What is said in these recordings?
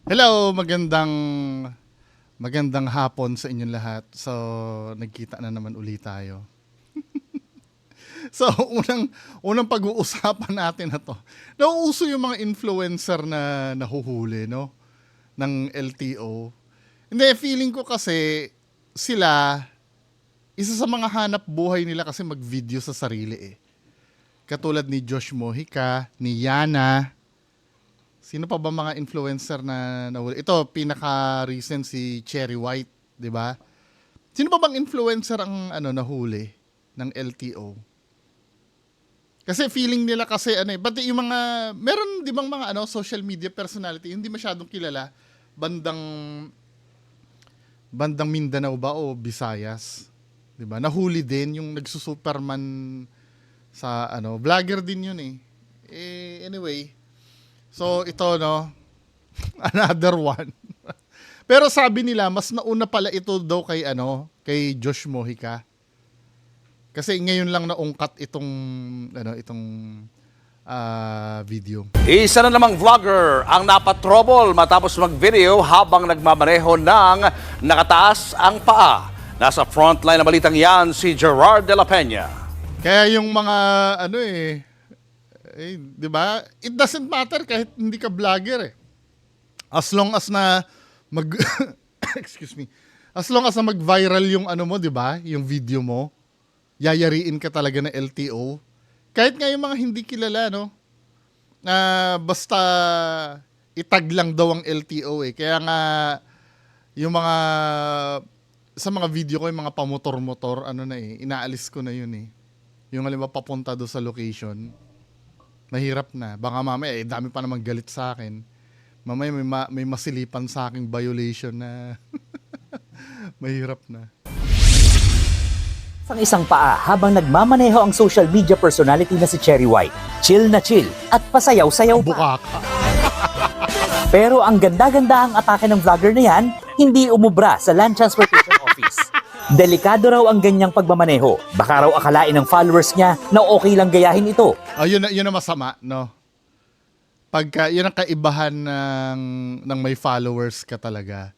Hello, magandang hapon sa inyong lahat. So, nagkita na naman uli tayo. So, unang pag-uusapan natin na to. Nauuso yung mga influencer na nahuhuli, no? Ng LTO. Hindi, feeling ko kasi sila, isa sa mga hanap buhay nila kasi mag-video sa sarili eh. Katulad ni Josh Mojica, ni Yana. Sino pa ba mga influencer na nahuli? Ito, pinaka-recent si Cherry White, di ba? Sino pa bang influencer ang nahuli ng LTO? Kasi feeling nila kasi pati yung mga meron di bang mga social media personality hindi masyadong kilala bandang bandang Mindanao ba o Visayas, 'di ba? Nahuli din yung nagsusuperman sa vlogger din yun eh. Anyway, so ito another one. Pero sabi nila mas nauna pala ito daw kay Josh Mojica. Kasi ngayon lang naungkat itong video. Isa na namang vlogger ang napatrouble matapos mag-video habang nagmamaneho ng nakataas ang paa. Nasa frontline na balitang yan si Gerard de la Peña. Kaya yung mga di ba? It doesn't matter kahit hindi ka vlogger eh. As long as na excuse me. As long as na mag-viral yung mo, di ba? Yung video mo, yayariin ka talaga ng LTO. Kahit nga yung mga hindi kilala, no? Basta itag lang daw ang LTO eh. Kaya nga yung mga sa mga video ko yung mga pamotor-motor inaalis ko na yun eh. Yung halimbawa papunta do sa location, mahirap na. Baka mamaya dami pa namang galit sa akin. Mamaya may masilipan sa aking violation na mahirap na. Ang isang paa habang nagmamaneho ang social media personality na si Cherry White. Chill na chill at pasayaw-sayaw pa. Bukaka. Pero ang ganda-ganda ang atake ng vlogger na yan, hindi umubra sa Land Transportation Office. Delikado raw ang ganyang pagmamaneho. Baka raw akalain ng followers niya na okay lang gayahin ito. Yun ang masama, no? Pagka, yun ang kaibahan ng may followers ka talaga.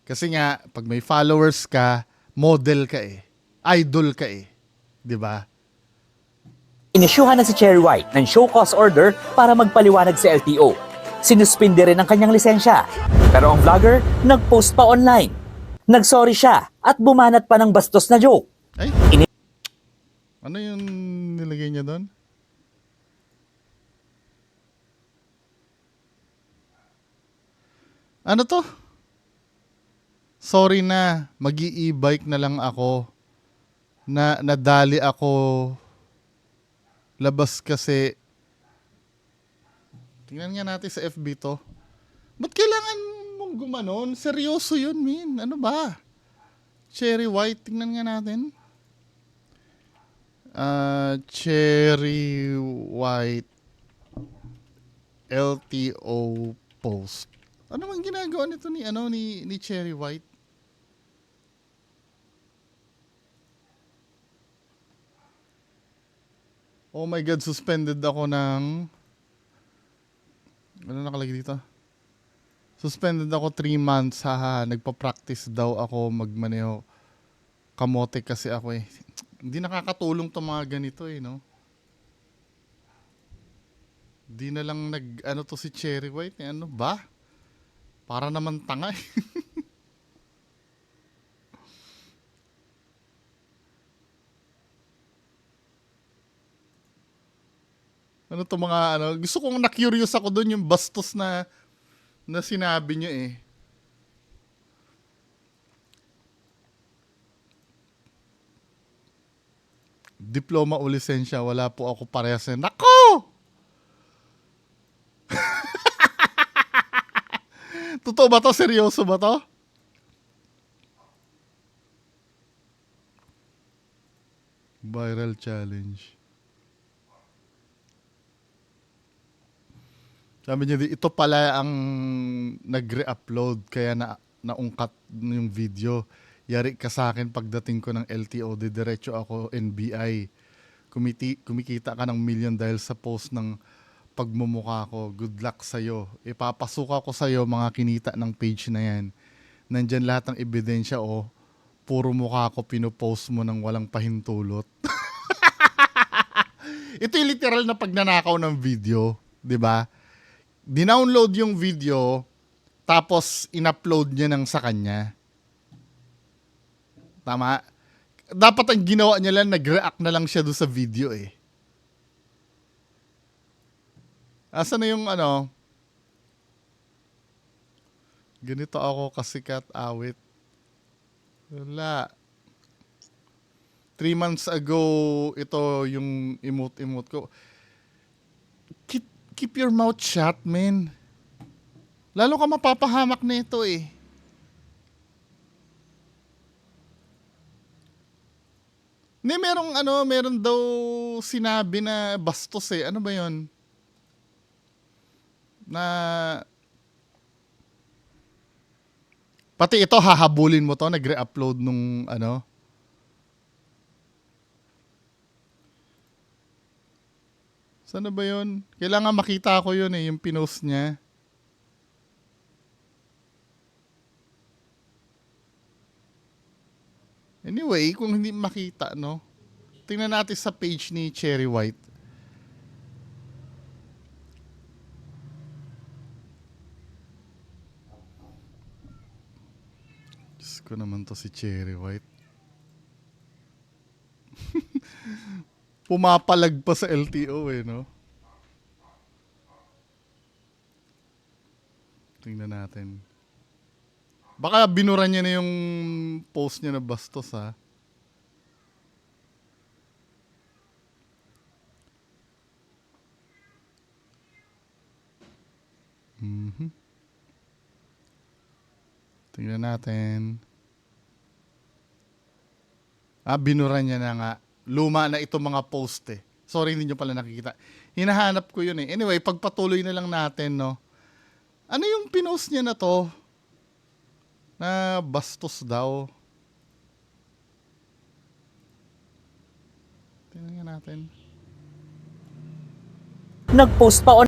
Kasi nga, pag may followers ka, model ka eh. Idol ka eh. 'Di ba? Inisyuhan na si Cherry White ng show cause order para magpaliwanag sa LTO. Sinuspinde rin ang kanyang lisensya. Pero ang vlogger, nag-post pa online. Nagsorry siya at bumanat pa ng bastos na joke. Ay? Ano yung nilagay niya doon? Ano to? Sorry na, mag-i-e-bike na lang ako. Nadali ako labas kasi tingnan nga natin sa FB to. Ba't kailangan mong gumanon? Seryoso yun, min. Ano ba? Cherry White, tingnan nga natin. Cherry White LTO post. Ano man ginagawa nito ni Cherry White? Oh my God, suspended ako ng... Ano nakalagay dito? Suspended ako 3 months, haha. Nagpa-practice daw ako magmaneho. Kamote kasi ako eh. Hindi nakakatulong to mga ganito eh, no? Di na lang to si Cherry White eh. Ano ba? Para naman tanga eh. Ano to mga gusto kong na-curious ako doon yung bastos na sinabi niyo eh. Diploma o lisensya, wala po ako parehas na. Nako! Totoo ba to? Seryoso ba to? Viral challenge. Sabi niya, ito pala ang nag-re-upload kaya naungkat yung video. Yari ka sa akin pagdating ko ng LTO, diretso ako NBI. Kumikita ka ng million dahil sa post ng pagmumukha ko. Good luck sa'yo. Ipapasuka ko sa'yo mga kinita ng page na yan. Nandyan lahat ng ebidensya, oh. Puro mukha ko pinopost mo ng walang pahintulot. Ito yung literal na pagnanakaw ng video, 'di ba? Dinownload yung video, tapos in-upload niya ng sa kanya. Tama? Dapat ang ginawa niya lang, nag-react na lang siya doon sa video eh. Asa na yung ano? Ganito ako kasikat, awit. Wala. 3 months ago, ito yung emote ko. Keep your mouth shut, man. Lalo ka mapapahamak na ito eh. Hindi, meron daw sinabi na bastos eh. Ano ba yun? Na pati ito hahabulin mo to, nagre-upload nung ano. Saan na ba yun? Kailangan makita ko yun eh, yung pinost niya. Anyway, kung hindi makita, no? Tingnan natin sa page ni Cherry White. Diyos ko naman to si Cherry White. Pumapalag pa sa LTO eh, no? Tingnan natin. Baka binura niya na yung post niya na bastos, ha? Tingnan natin. Binura niya na nga. Luma na ito mga post eh. Sorry, hindi nyo pala nakikita. Hinahanap ko yun eh. Anyway, pagpatuloy na lang natin, no? Ano yung pinost niya na to? Na bastos daw. Tingnan natin. Nag-post pa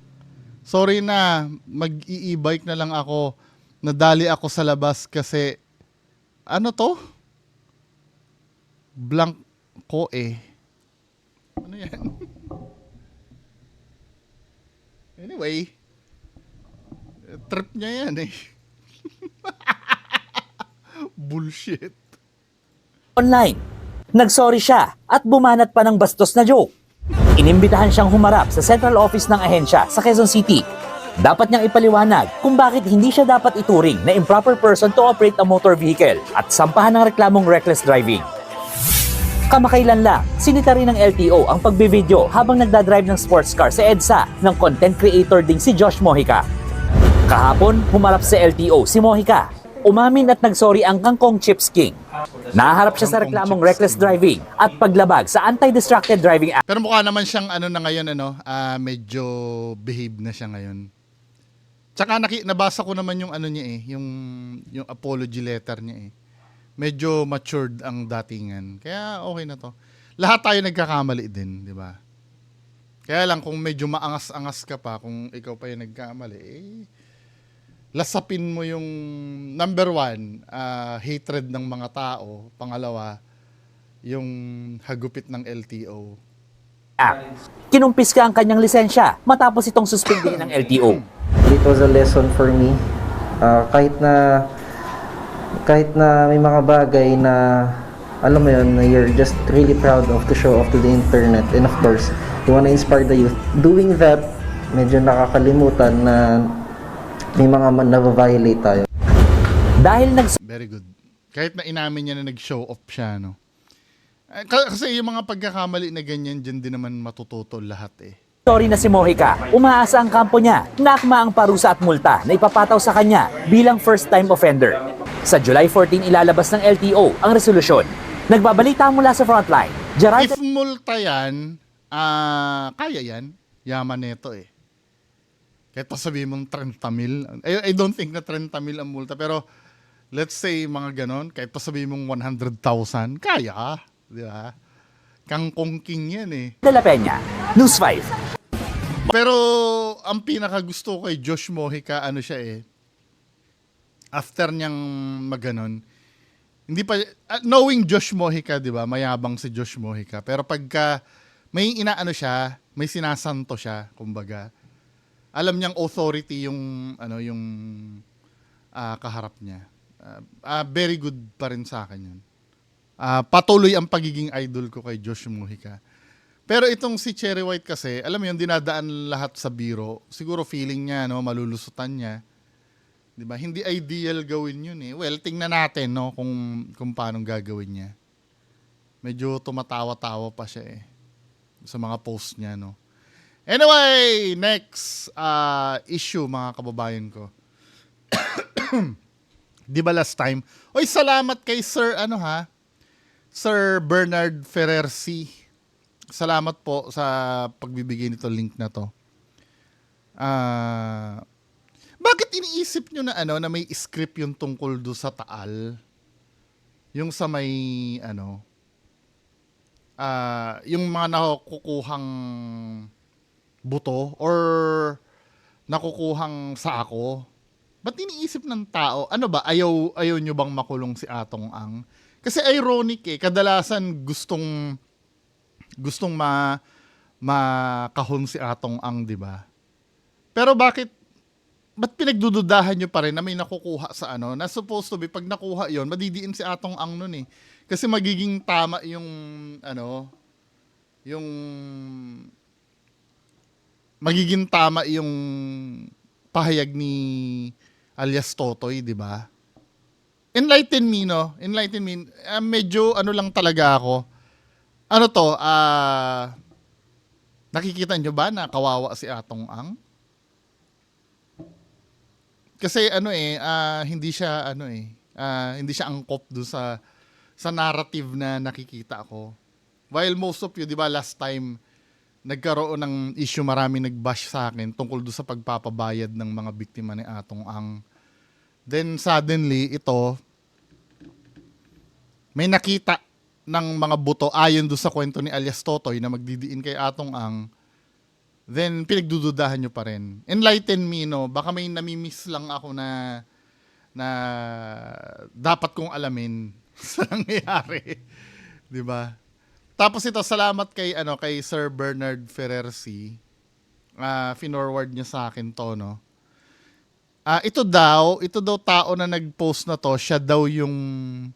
Sorry na, mag-i-e-bike na lang ako. Nadali ako sa labas kasi, ano to? Blank ko eh. Ano yan? Anyway, trip niya yan eh. Bullshit. online. Nagsorry siya at bumanat pa ng bastos na joke. Inimbitahan siyang humarap sa central office ng ahensya sa Quezon City. Dapat niyang ipaliwanag kung bakit hindi siya dapat ituring na improper person to operate a motor vehicle at sampahan ng reklamong reckless driving. Kamakailan lang, sinita rin ng LTO ang pagbivideo habang nagdadrive ng sports car sa EDSA ng content creator ding si Josh Mojica. Kahapon, humarap sa LTO si Mojica. Umamin at nagsorry ang Kangkong Chips King. Naharap siya sa reklamong reckless driving at paglabag sa Anti-Distracted Driving Act. Pero mukha naman siyang ano na ngayon, medyo behave na siya ngayon. Tsaka nabasa ko naman yung ano niya eh, yung apology letter niya eh. Medyo matured ang datingan. Kaya okay na to. Lahat tayo nagkakamali din, di ba? Kaya lang kung medyo maangas-angas ka pa, kung ikaw pa yung nagkamali, lasapin mo yung number 1, hatred ng mga tao. Pangalawa, yung hagupit ng LTO. Kinumpis ka ang kanyang lisensya matapos itong suspendin ng LTO. It was a lesson for me. Kahit na may mga bagay na alam mo yun, na you're just really proud of to show off to the internet, and of course you wanna inspire the youth. Doing that, medyo nakakalimutan na may mga na-violate tayo. Dahil Very good. Kahit na inamin niya na nag-show off siya, no? Kasi yung mga pagkakamali na ganyan, dyan din naman matututo lahat eh. sorry na si Mojica, umaasa ang kampo niya na akma ang parusa at multa na ipapataw sa kanya bilang first-time offender. Sa July 14 ilalabas ng LTO ang resolusyon. Nagbabalita mula sa frontline, Gerard If multa yan, kaya yan. Yaman nito eh. Kahit pa sabihin mong 30 mil. I don't think na 30 mil ang multa. Pero let's say mga ganon, kahit pa sabihin mong 100,000, kaya. Di ba? Kangkong king yan eh. de la Peña, News 5. Pero ang pinaka gusto ko kay Josh Mojica, ano siya after niyang maganon, hindi pa, knowing Josh Mojica, di ba, mayabang si Josh Mojica. Pero pagka may inaano siya, may sinasanto siya, kumbaga, alam niyang authority yung, yung kaharap niya. Very good pa rin sa akin yun. Patuloy ang pagiging idol ko kay Josh Mojica. Pero itong si Cherry White kasi, alam mo yun, dinadaan lahat sa biro. Siguro feeling niya, malulusutan niya. 'Di ba? Hindi ideal gawin 'yun Well, tingnan natin kung paano gagawin niya. Medyo tumatawa-tawa pa siya sa mga post niya Anyway, next issue mga kababayan ko. 'Di ba last time? Oy, salamat kay Sir Sir Bernard Ferrersi. Salamat po sa pagbibigay nito link na to. Bakit iniisip nyo na may script yung tungkol do sa Taal? Yung sa may yung mga nakukuhang buto or nakukuhang sako. Ba't iniisip ng tao? Ano ba? Ayaw nyo bang makulong si Atong Ang? Kasi ironic kadalasan gustong makahon si Atong Ang, di ba? Pero ba't pinagdududahan nyo pa rin na may nakukuha sa na supposed to be, pag nakuha yon madidiin si Atong Ang nun Kasi magiging tama yung, yung, magiging tama yung pahayag ni alias Totoy, di ba? Enlighten me, Enlighten me. Medyo lang talaga ako. Nakikita nyo ba na kawawa si Atong Ang? Kasi hindi siya hindi siya angkop do sa narrative na nakikita ko. While most of you, 'di ba, last time nagkaroon ng issue, marami nagbash sa akin tungkol do sa pagpapabayad ng mga biktima ni Atong Ang. Then suddenly ito may nakita ng mga buto ayon do sa kwento ni alias Totoy na magdidiin kay Atong Ang. Then pinagdududahan nyo pa rin. Enlighten me, baka may namimiss lang ako na dapat kong alamin sa nangyayari. 'Di ba? Tapos ito, salamat kay Sir Bernard Ferrersi. Finorward niya sa akin to, ito daw tao na nag-post na to, siya daw yung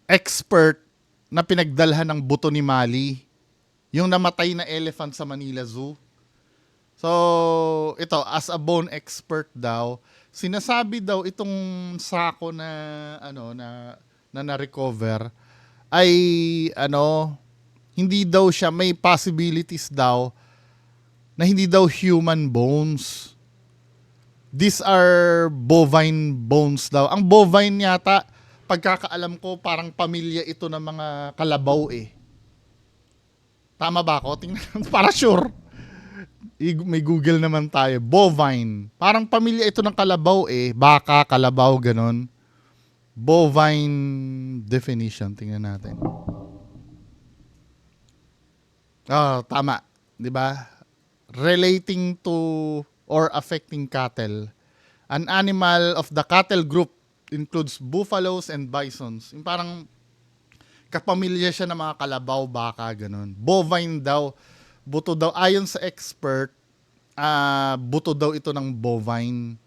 expert na pinagdalhan ng buto ni Mali. Yung namatay na elephant sa Manila Zoo. So, ito, as a bone expert daw, sinasabi daw itong sako na, na-recover ay, hindi daw siya, may possibilities daw na hindi daw human bones. These are bovine bones daw. Ang bovine yata, pagkakaalam ko, parang pamilya ito ng mga kalabaw Tama ba ako? Tingnan, para sure. May Google naman tayo. Bovine. Parang pamilya ito ng kalabaw Baka, kalabaw, ganon. Bovine definition. Tingnan natin. Tama. 'Di ba? Relating to or affecting cattle. An animal of the cattle group includes buffaloes and bisons. Yung parang kapamilya siya ng mga kalabaw, baka, ganun. Bovine daw, buto daw. Ayon sa expert, buto daw ito ng bovine.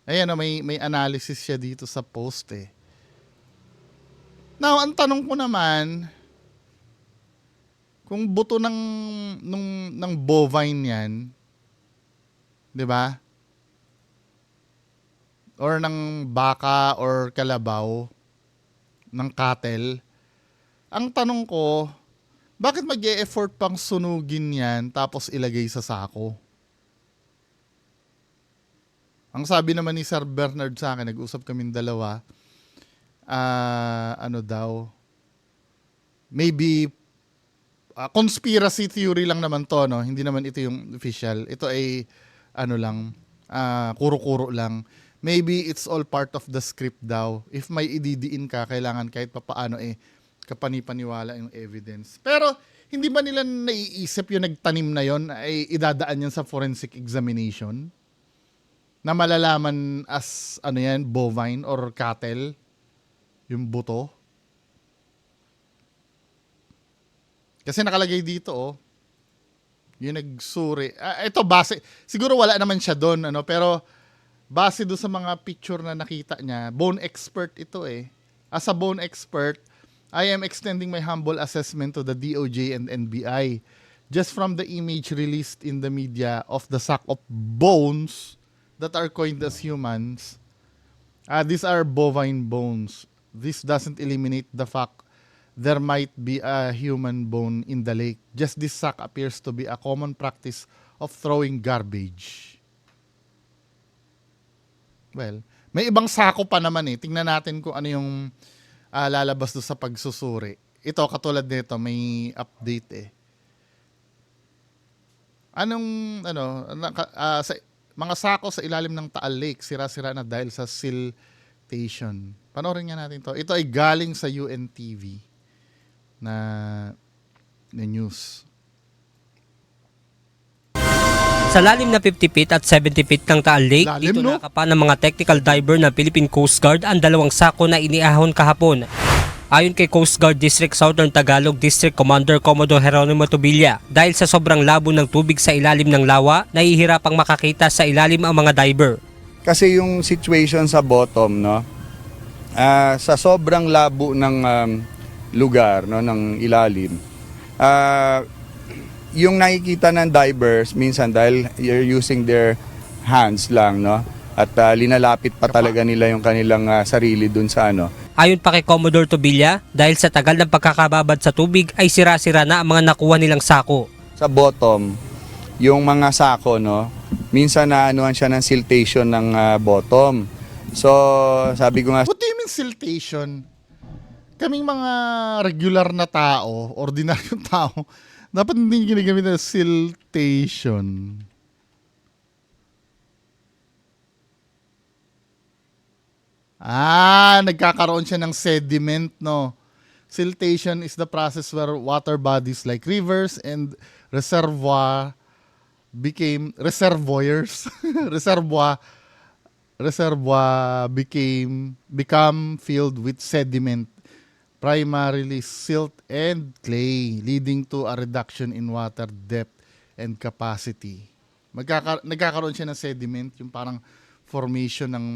Ayan, may analysis siya dito sa post Now, ang tanong ko naman, kung buto ng bovine yan, 'di ba? Or ng baka or kalabaw, ng cattle. Ang tanong ko, bakit mag-e-effort pang sunugin yan tapos ilagay sa sako? Ang sabi naman ni Sir Bernard sa akin, nag-usap kaming dalawa, maybe conspiracy theory lang naman to, Hindi naman ito yung official. Ito ay kuro-kuro lang. maybe it's all part of the script daw. If may ididiin ka, kailangan kahit papaano kapanipaniwala yung evidence. Pero hindi ba nila naiisip yung nagtanim na yon ay idadaan yan sa forensic examination? Na malalaman as bovine or cattle, yung buto. Kasi nakalagay dito, yung nagsuri. Ito base, siguro wala naman siya doon, pero base doon sa mga picture na nakita niya, bone expert ito eh. As a bone expert, I am extending my humble assessment to the DOJ and NBI. Just from the image released in the media of the sack of bones that are coined as humans, these are bovine bones. This doesn't eliminate the fact there might be a human bone in the lake. Just this sack appears to be a common practice of throwing garbage. Well, may ibang sako pa naman eh. Tingnan natin kung ano yung lalabas doon sa pagsusuri. Ito, katulad nito, may update eh. Sa mga sako sa ilalim ng Taal Lake, sira-sira na dahil sa siltation. Panoorin nga natin to. Ito ay galing sa UNTV na news. Sa lalim na 50 feet at 70 feet ng Taal Lake, Lalim, dito no? nakapa ng mga technical diver ng Philippine Coast Guard ang dalawang sako na iniahon kahapon. Ayon kay Coast Guard District Southern Tagalog District Commander Commodore Geronimo Tobilla, dahil sa sobrang labo ng tubig sa ilalim ng lawa, nahihirapang makakita sa ilalim ang mga diver. Kasi yung situation sa bottom, no, sa sobrang labo ng lugar, no, ng ilalim, yung nakikita ng divers minsan dahil you're using their hands lang, no, at linalapit pa talaga nila yung kanilang sarili dun sa Ayon pa kay Commodore Tobilla, dahil sa tagal ng pagkakababad sa tubig ay sira-sira na ang mga nakuha nilang sako. sa bottom, yung mga sako, no, minsan naanuhan siya ng siltation ng bottom. So, sabi ko nga, What do you mean siltation? Kaming mga regular na tao, ordinaryong tao, dapat hindi ginagamit na siltation. Nagkakaroon siya ng sediment, no? Siltation is the process where water bodies like rivers and reservoirs become filled with sediment, primarily silt and clay, leading to a reduction in water depth and capacity. Nagkakaroon siya ng sediment, yung parang formation ng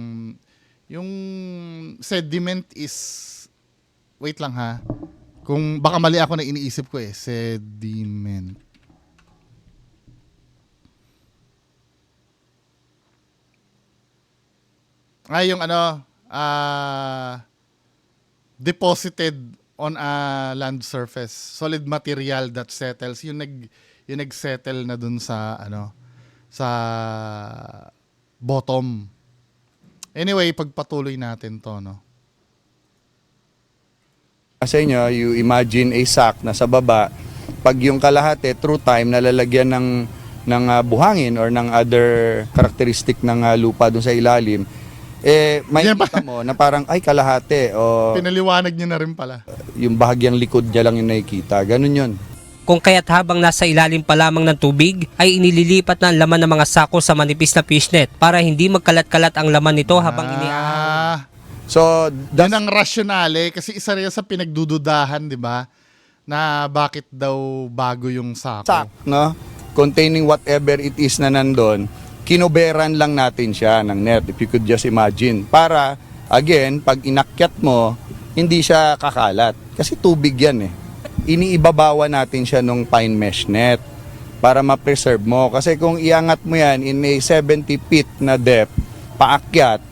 yung sediment is, wait lang ha, kung baka mali ako na iniisip ko sediment. Yung deposited on a land surface, solid material that settles, yung nagsettle na dun sa sa bottom. Anyway, pagpatuloy natin to, no. sa inyo, you imagine a sack na sa baba, pag yung kalahati, through time, nalalagyan ng buhangin or ng other characteristic ng lupa dun sa ilalim, makikita mo na parang, ay, kalahati, o Pinaliwanag niyo na rin pala. yung bahagyang likod niya lang yung nakikita. Ganun yun. Kung kaya't habang nasa ilalim pa lamang ng tubig, ay inililipat na ang laman ng mga sako sa manipis na fishnet para hindi magkalat-kalat ang laman nito habang iniahon. So, Yan ang rasyonale kasi isa rin sa pinagdududahan, di ba? Na bakit daw bago yung sako. sack, no? Containing whatever it is na nandun, kinuberan lang natin siya ng net, if you could just imagine. Para, again, pag inakyat mo, hindi siya kakalat. Kasi tubig yan eh. Iniibabawa natin siya nung pine mesh net para ma-preserve mo. Kasi kung iangat mo yan in a 70 feet na depth, paakyat,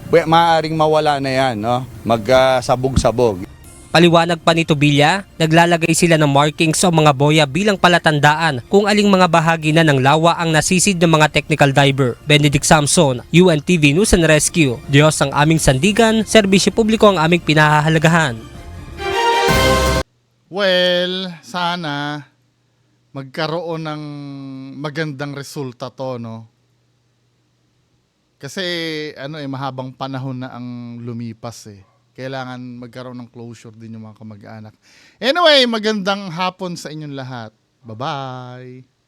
maaaring mawala na yan, no? Magsabog-sabog. Paliwanag pa ni Tobilla, naglalagay sila ng markings o mga boya bilang palatandaan kung aling mga bahagi na ng lawa ang nasisid ng mga technical diver. Benedict Samson, UNTV News and Rescue. Diyos ang aming sandigan, serbisyo publiko ang aming pinahahalagahan. Well, sana magkaroon ng magandang resulta to, no? Kasi mahabang panahon na ang lumipas eh. Kailangan magkaroon ng closure din yung mga kamag-anak. Anyway, magandang hapon sa inyong lahat. Bye-bye!